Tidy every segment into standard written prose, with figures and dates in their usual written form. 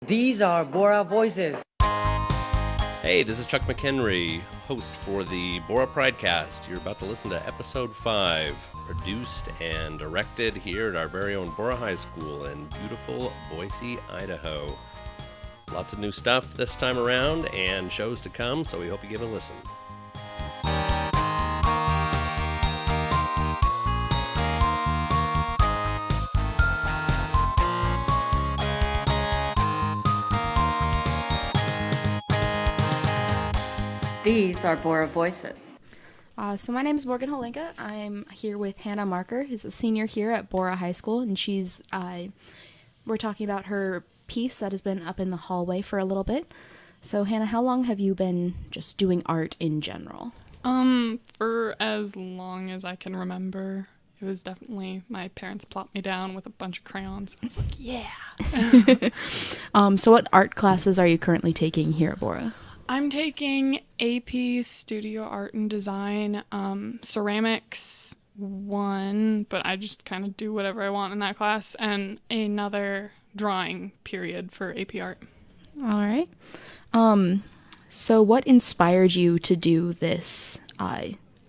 These are Borah Voices. Hey, this is Chuck McHenry, host for the Borah Pridecast. You're about to listen to episode 5, produced and directed here at our very own Borah High School in beautiful Boise, Idaho. Lots of new stuff this time around and shows to come, so we hope you give it a listen. These are Borah Voices. So my name is Morgan Holinka. I'm here with Hannah Marker, who's a senior here at Borah High School, and we're talking about her piece that has been up in the hallway for a little bit. So Hannah, how long have you been just doing art in general? For as long as I can remember. It was definitely, my parents plopped me down with a bunch of crayons. I was like, yeah. So what art classes are you currently taking here at Borah? I'm taking AP Studio Art and Design, Ceramics 1, but I just kind of do whatever I want in that class, and another drawing period for AP Art. All right. So what inspired you to do this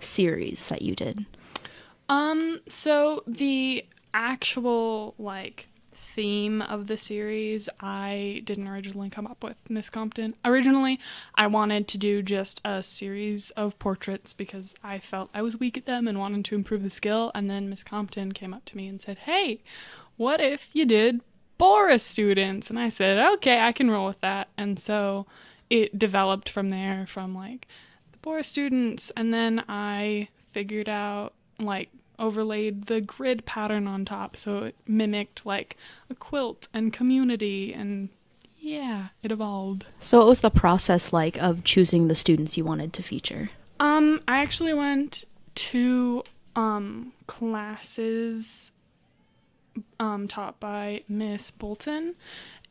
series that you did? So the actual, theme of the series I didn't originally come up with, Miss Compton. Originally, I wanted to do just a series of portraits because I felt I was weak at them and wanted to improve the skill, and then Miss Compton came up to me and said, hey, what if you did Borah students? And I said, okay, I can roll with that. And so it developed from there, from the Borah students, and then I figured out overlaid the grid pattern on top so it mimicked a quilt and community, and yeah, it evolved. So what was the process like of choosing the students you wanted to feature? I actually went to classes taught by Miss Bolton,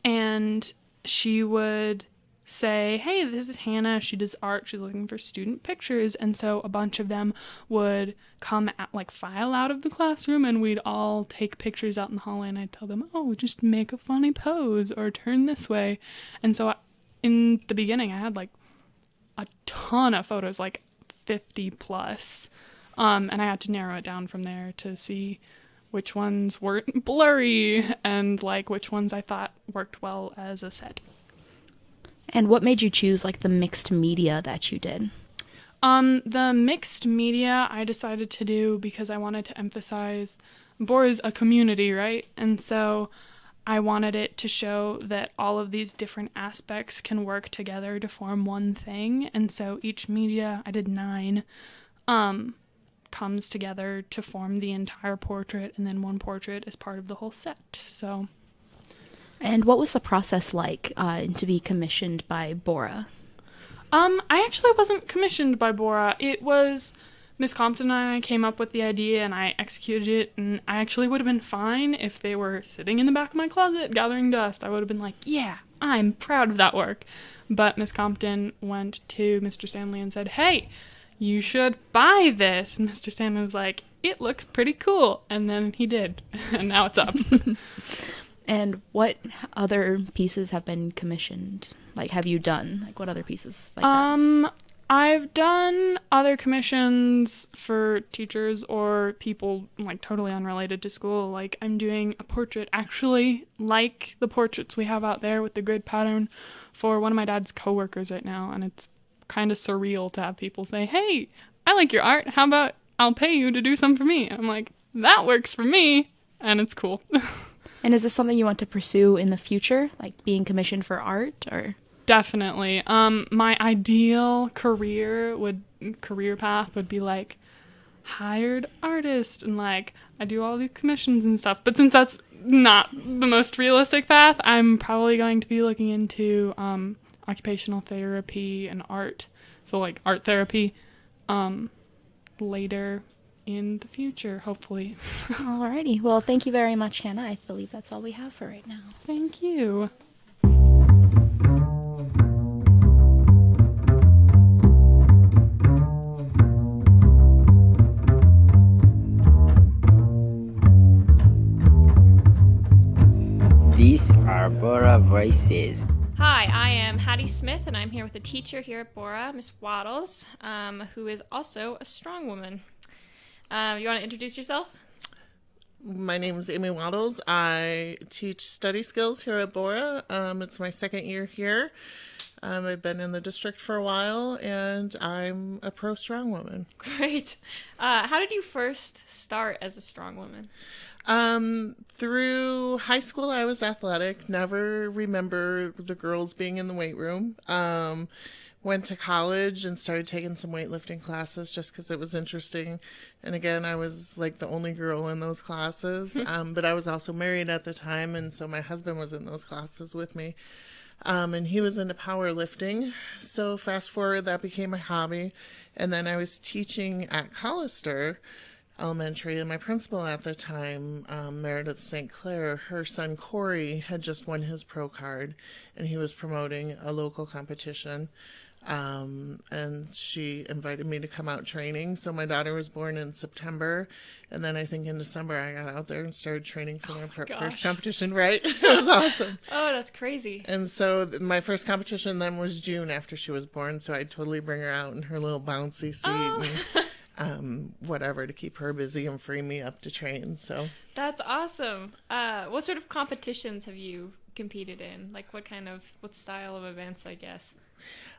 and she would say, hey, this is Hannah, she does art, she's looking for student pictures, and so a bunch of them would come file out of the classroom, and we'd all take pictures out in the hallway, and I'd tell them, oh, just make a funny pose, or turn this way. And so in the beginning, I had a ton of photos, 50 plus, and I had to narrow it down from there to see which ones weren't blurry, and which ones I thought worked well as a set. And what made you choose the mixed media that you did? The mixed media I decided to do because I wanted to emphasize Borah is a community, right? And so I wanted it to show that all of these different aspects can work together to form one thing. And so each media, I did 9, comes together to form the entire portrait, and then one portrait is part of the whole set. So. And what was the process like to be commissioned by Borah? I actually wasn't commissioned by Borah. It was Miss Compton and I came up with the idea, and I executed it, and I actually would have been fine if they were sitting in the back of my closet gathering dust. I would have been like, yeah, I'm proud of that work. But Miss Compton went to Mr. Stanley and said, hey, you should buy this. And Mr. Stanley was like, it looks pretty cool. And then he did, and now it's up. And what other pieces have been commissioned? Have you done? What other pieces that? I've done other commissions for teachers or people, totally unrelated to school. I'm doing a portrait, actually, like the portraits we have out there with the grid pattern, for one of my dad's coworkers right now. And it's kind of surreal to have people say, hey, I like your art. How about I'll pay you to do some for me? And I'm like, that works for me. And it's cool. And is this something you want to pursue in the future, being commissioned for art, or? Definitely. My ideal career path would be hired artist, and I do all these commissions and stuff. But since that's not the most realistic path, I'm probably going to be looking into occupational therapy and art. So art therapy later in the future, hopefully. Alrighty. Well, thank you very much, Hannah. I believe that's all we have for right now. Thank you. These are Borah Voices. Hi, I am Hattie Smith, and I'm here with a teacher here at Borah, Miss Wadles, who is also a strong woman. You want to introduce yourself? My name is Amy Wadles. I teach study skills here at Borah. It's my second year here. I've been in the district for a while, and I'm a pro strong woman. Great. How did you first start as a strong woman? Through high school, I was athletic. Never remember the girls being in the weight room. Went to college and started taking some weightlifting classes just because it was interesting. And again, I was like the only girl in those classes. But I was also married at the time, and so my husband was in those classes with me. And he was into powerlifting. So fast forward, that became a hobby. And then I was teaching at Collister Elementary, and my principal at the time, Meredith St. Clair, her son Corey had just won his pro card, and he was promoting a local competition. And she invited me to come out training. So my daughter was born in September, and then I think in December I got out there and started training for my first competition. Right? It was awesome. Oh, that's crazy. And so my first competition then was June after she was born. So I'd totally bring her out in her little bouncy seat and whatever to keep her busy and free me up to train. So that's awesome. What sort of competitions have you competed in? Like what style of events, I guess?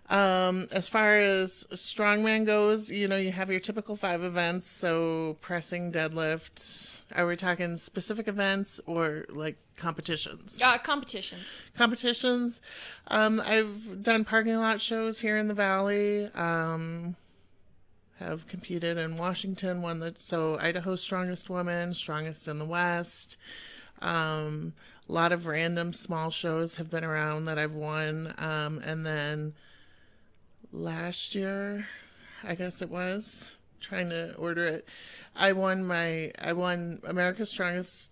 As far as strongman goes, you have your typical 5 events. So pressing, deadlift. Are we talking specific events or like competitions? Competitions. Competitions. I've done parking lot shows here in the Valley. Have competed in Washington, so Idaho's Strongest Woman, Strongest in the West. A lot of random small shows have been around that I've won. And then last year, I guess it was, trying to order it, I won America's Strongest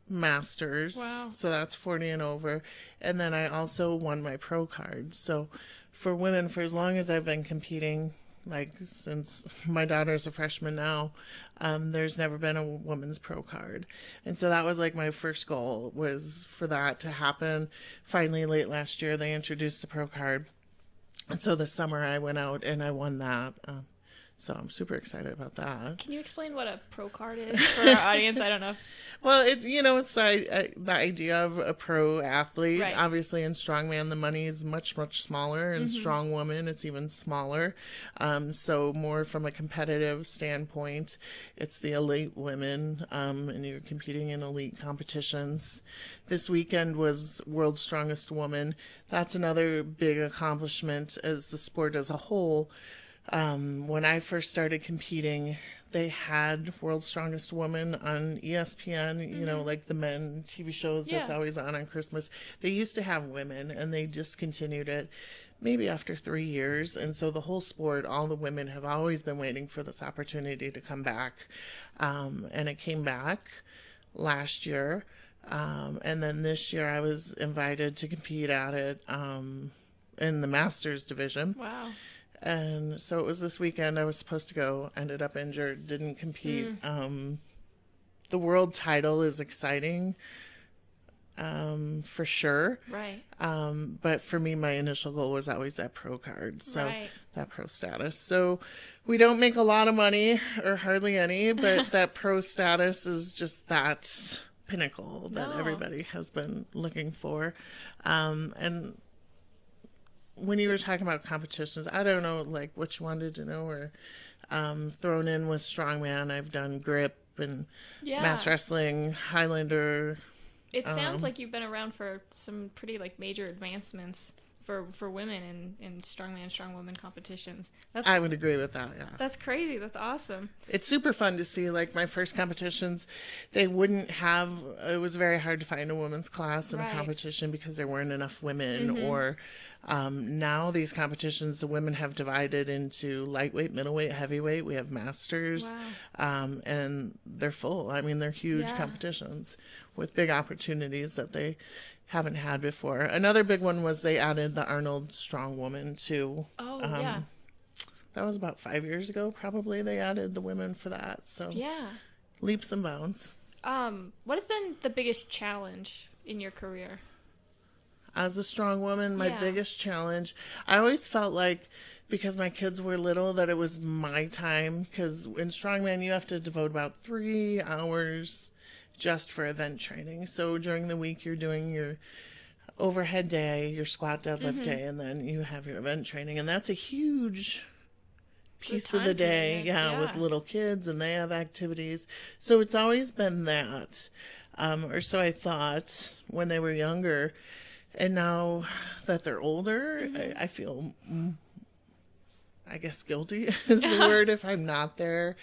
Masters. Wow. So that's 40 and over. And then I also won my pro card. So for women, for as long as I've been competing, like since my daughter's a freshman now, there's never been a woman's pro card. And so that was like my first goal, was for that to happen. Finally, late last year, they introduced the pro card. And so this summer I went out and I won that. So I'm super excited about that. Can you explain what a pro card is for our audience? I don't know. Well, it's the idea of a pro athlete. Right. Obviously, in strongman, the money is much, much smaller. In strong woman, it's even smaller. So more from a competitive standpoint, it's the elite women, and you're competing in elite competitions. This weekend was World's Strongest Woman. That's another big accomplishment as the sport as a whole. When I first started competing, they had World's Strongest Woman on ESPN, like the men TV shows that's always on Christmas. They used to have women, and they discontinued it maybe after 3 years. And so the whole sport, all the women have always been waiting for this opportunity to come back. And it came back last year. And then this year I was invited to compete at it in the Masters division. Wow. And so it was this weekend. I was supposed to go, ended up injured, didn't compete. The world title is exciting, for sure. Right. But for me, my initial goal was always that pro card, so that pro status. So we don't make a lot of money, or hardly any, but that pro status is just that pinnacle that everybody has been looking for. And when you were talking about competitions, I don't know, like, what you wanted to know, or thrown in with strongman. I've done grip and mass wrestling, Highlander. It sounds like you've been around for some pretty major advancements for women in strongman, strong woman competitions. I would agree with that, yeah. That's crazy. That's awesome. It's super fun to see, my first competitions, they wouldn't have, it was very hard to find a women's class in a competition because there weren't enough women, or now these competitions, the women have divided into lightweight, middleweight, heavyweight. We have masters, and they're full. I mean, they're huge competitions with big opportunities that they haven't had before. Another big one was they added the Arnold Strong Woman too. Oh, yeah. That was about 5 years ago, probably. They added the women for that. So leaps and bounds. What has been the biggest challenge in your career? as a strong woman. My Yeah. biggest challenge, I always felt like, because my kids were little, that it was my time. Because in strongman, you have to devote about 3 hours just for event training. So during the week, you're doing your overhead day, your squat deadlift day, and then you have your event training. And that's a huge piece of the day, with little kids, and they have activities. So it's always been that. Or so I thought when they were younger. And now that they're older, I feel, I guess, guilty is the word if I'm not there.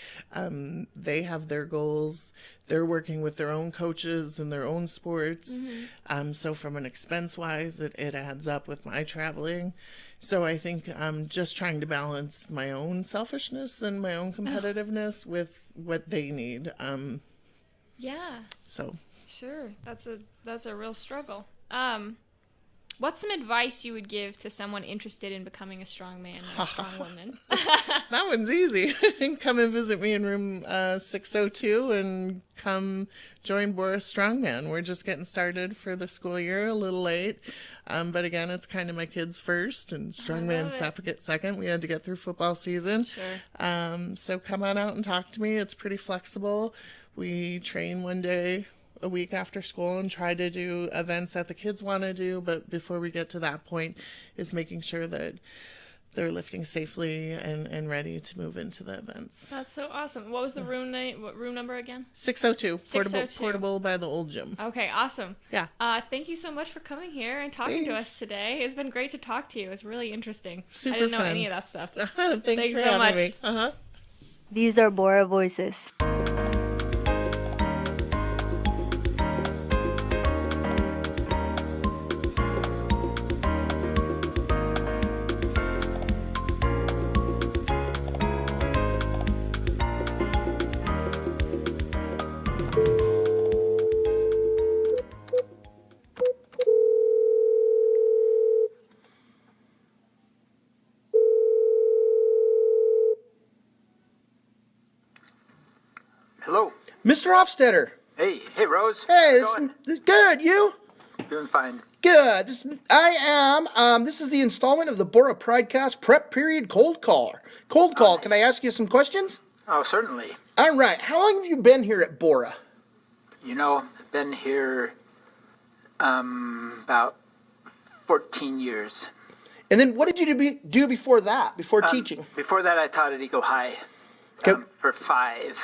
They have their goals. They're working with their own coaches and their own sports. So from an expense-wise, it adds up with my traveling. So I think I'm just trying to balance my own selfishness and my own competitiveness with what they need. Yeah. So Sure. That's a real struggle. What's some advice you would give to someone interested in becoming a strong man or a strong woman? that one's easy. Come and visit me in room 602 and come join Borah Strongman. We're just getting started for the school year, a little late. But again, it's kind of my kids first and Strongman Spaghettified second. We had to get through football season. Sure. So come on out and talk to me. It's pretty flexible. We train one day a week after school and try to do events that the kids want to do, but before we get to that point is making sure that they're lifting safely and ready to move into the events. That's so awesome. What was the room name? What room number again? 602, 602. portable by the old gym. Okay, awesome. Yeah. Thank you so much for coming here and talking to us today. It's been great to talk to you. It's really interesting. Super I didn't know fun. any of that stuff. Thanks for so having much. me. These are Borah Voices. Hello. Mr. Hofstetter. Hey, Rose. Hey, How's it going? this good. You? Doing fine. Good. I am. This is the installment of the Borah Pridecast Prep Period Cold Call. Cold Call. Can I ask you some questions? Oh, certainly. All right. How long have you been here at Borah? You know, been here about 14 years. And then what did you do before that? Before teaching? Before that, I taught at Eagle High Okay. for five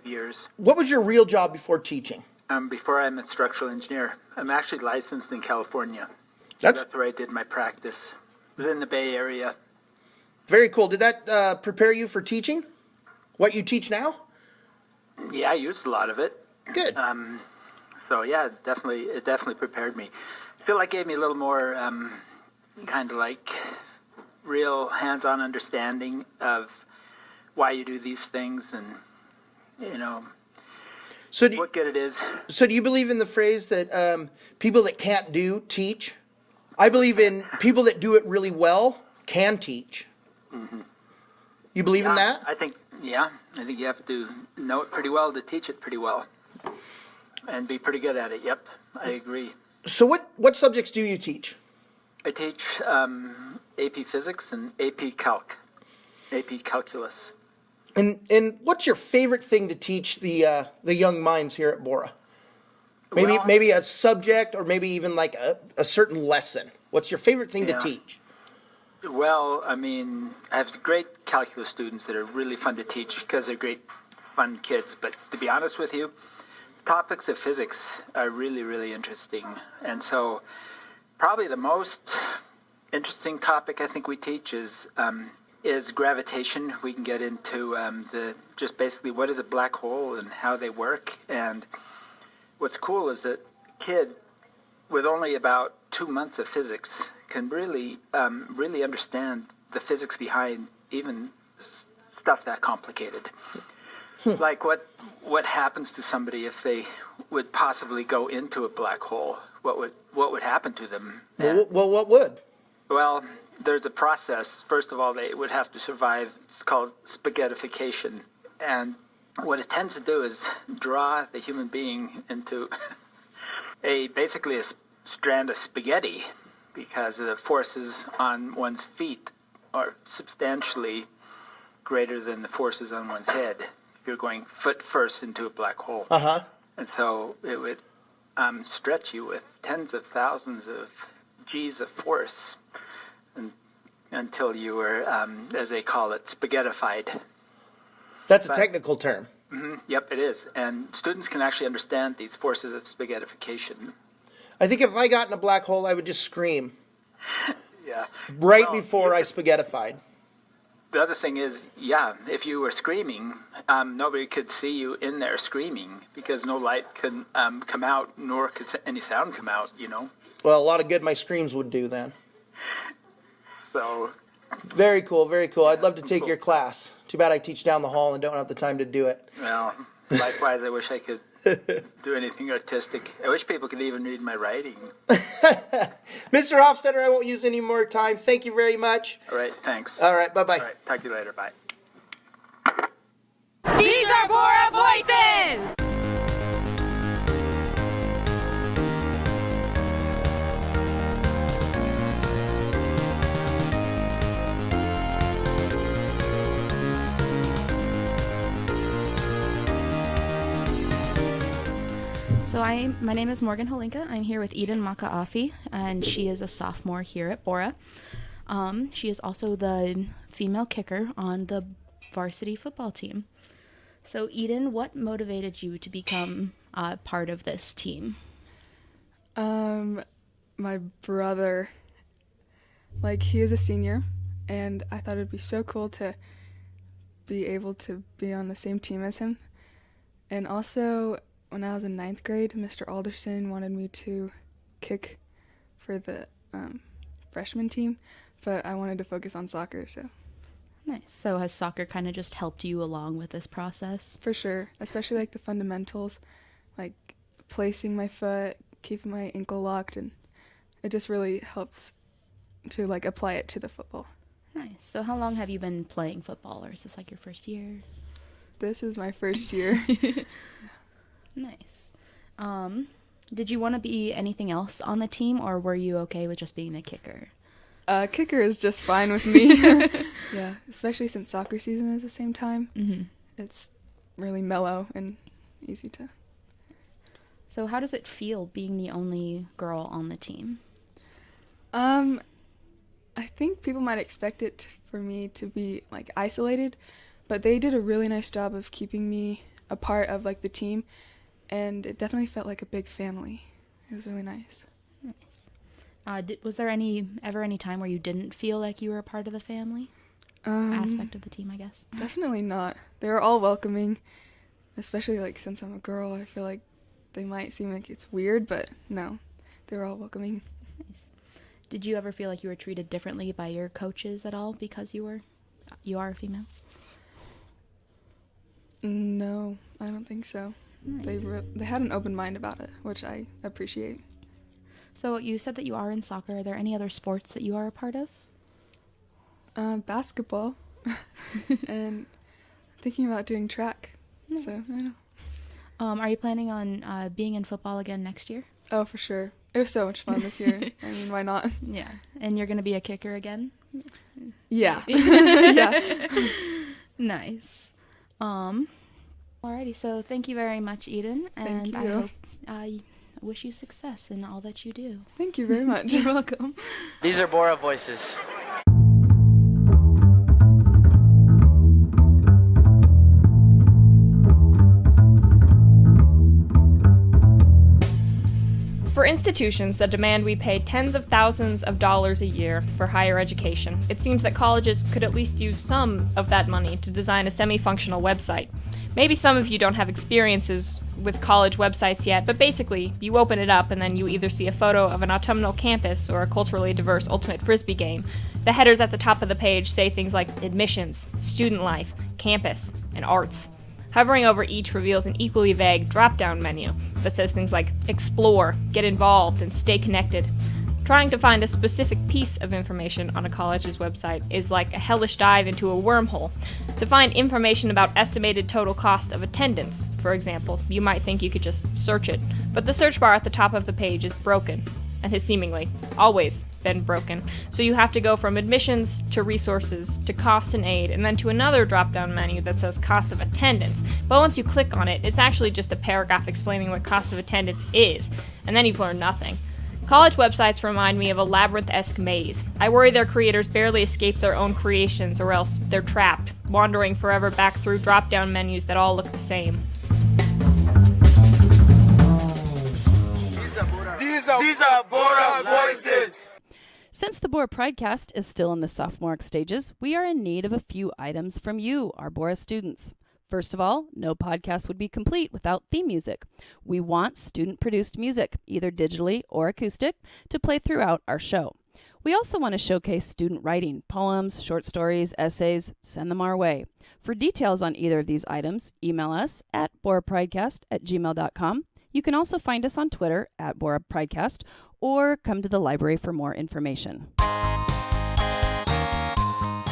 years. What was your real job before teaching? Before I'm a structural engineer. I'm actually licensed in California. That's where I did my practice. Within the Bay Area. very cool. Did that prepare you for teaching? What you teach now? Yeah, I used a lot of it. Good. So yeah, it definitely prepared me. I feel like it gave me a little more kind of like real hands-on understanding of why you do these things and, you know, So what good it is. So do you believe in the phrase that people that can't do, teach? I believe in people that do it really well can teach. Mm-hmm. You believe in that? I think you have to know it pretty well to teach it pretty well. And be pretty good at it, yep. I agree. So what subjects do you teach? I teach AP Physics and AP Calculus. And what's your favorite thing to teach the young minds here at Borah? Maybe a subject or maybe even like a certain lesson. What's your favorite thing to teach? Well, I mean, I have great calculus students that are really fun to teach because they're great, fun kids. But to be honest with you, topics of physics are really, really interesting. And so probably the most interesting topic I think we teach is gravitation. We can get into just basically what is a black hole and how they work. And what's cool is that a kid with only about 2 months of physics can really understand the physics behind even stuff that complicated. Like what happens to somebody if they would possibly go into a black hole? What would happen to them? Well, what would? Well, there's a process. First of all, they would have to survive. It's called spaghettification. And what it tends to do is draw the human being into basically a strand of spaghetti. because the forces on one's feet are substantially greater than the forces on one's head. You're going foot first into a black hole. Uh-huh. And so it would stretch you with tens of thousands of G's of force until you were, as they call it, spaghettified. That's a technical term. Yep, it is. And students can actually understand these forces of spaghettification. I think if I got in a black hole, I would just scream. Yeah. Before I spaghettified. The other thing is, if you were screaming, nobody could see you in there screaming because no light can come out, nor could any sound come out, Well, a lot of good my screams would do then. So. Very cool, very cool. I'd love to take your class. Too bad I teach down the hall and don't have the time to do it. Well, likewise, I wish I could do anything artistic. I wish people could even read my writing. Mr. Hofstetter, I won't use any more time. Thank you very much. All right, thanks. All right, bye-bye. All right, talk to you later. Bye. These are Borah Voices! So my name is Morgan Holinka. I'm here with Eden McAfee, and she is a sophomore here at Borah. She is also the female kicker on the varsity football team. So Eden, what motivated you to become part of this team? My brother, he is a senior, and I thought it'd be so cool to be able to be on the same team as him. And also, when I was in 9th grade, Mr. Alderson wanted me to kick for the freshman team, but I wanted to focus on soccer, so. Nice. So has soccer kind of just helped you along with this process? For sure, especially the fundamentals, placing my foot, keeping my ankle locked, and it just really helps to apply it to the football. Nice. So how long have you been playing football, or is this your first year? This is my first year. Nice. Did you want to be anything else on the team, or were you okay with just being the kicker? Kicker is just fine with me. Yeah, especially since soccer season is the same time. Mm-hmm. It's really mellow and easy to. So how does it feel being the only girl on the team? I think people might expect it for me to be isolated, but they did a really nice job of keeping me a part of the team. And it definitely felt like a big family. It was really nice. Nice. Was there ever any time where you didn't feel like you were a part of the family? Aspect of the team, I guess. Definitely not. They were all welcoming, especially since I'm a girl. I feel like they might seem like it's weird, but no, they were all welcoming. Nice. Did you ever feel like you were treated differently by your coaches at all because you are a female? No, I don't think so. Nice. They had an open mind about it, which I appreciate. So you said that you are in soccer. Are there any other sports that you are a part of? Basketball, and thinking about doing track. Nice. So I don't know. Are you planning on being in football again next year? Oh, for sure. It was so much fun this year. I mean, why not? Yeah. And you're going to be a kicker again? Yeah. Yeah. Nice. Alrighty, so thank you very much, Eden, and Thank you. I wish you success in all that you do. Thank you very much. You're welcome. These are Borah Voices. For institutions that demand we pay tens of thousands of dollars a year for higher education, it seems that colleges could at least use some of that money to design a semi-functional website. Maybe some of you don't have experiences with college websites yet, but basically, you open it up and then you either see a photo of an autumnal campus or a culturally diverse ultimate frisbee game. The headers at the top of the page say things like admissions, student life, campus, and arts. Hovering over each reveals an equally vague drop-down menu that says things like explore, get involved, and stay connected. Trying to find a specific piece of information on a college's website is like a hellish dive into a wormhole. To find information about estimated total cost of attendance, for example, you might think you could just search it, but the search bar at the top of the page is broken and has seemingly, always, been broken. So you have to go from admissions to resources to cost and aid, and then to another drop-down menu that says cost of attendance. But once you click on it, it's actually just a paragraph explaining what cost of attendance is, and then you've learned nothing. College websites remind me of a labyrinth-esque maze. I worry their creators barely escape their own creations, or else they're trapped, wandering forever back through drop-down menus that all look the same. These are Borah voices. Since the Borah Pridecast is still in the sophomoric stages, we are in need of a few items from you, our Borah students. First of all, no podcast would be complete without theme music. We want student-produced music, either digitally or acoustic, to play throughout our show. We also want to showcase student writing, poems, short stories, essays. Send them our way. For details on either of these items, email us at borahpridecast@gmail.com. You can also find us on Twitter at Borah Pridecast, or come to the library for more information.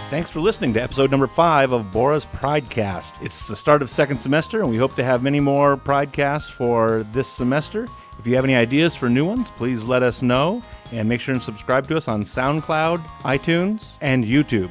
Thanks for listening to episode number 5 of Borah's Pridecast. It's the start of second semester, and we hope to have many more Pridecasts for this semester. If you have any ideas for new ones, please let us know, and make sure and subscribe to us on SoundCloud, iTunes, and YouTube.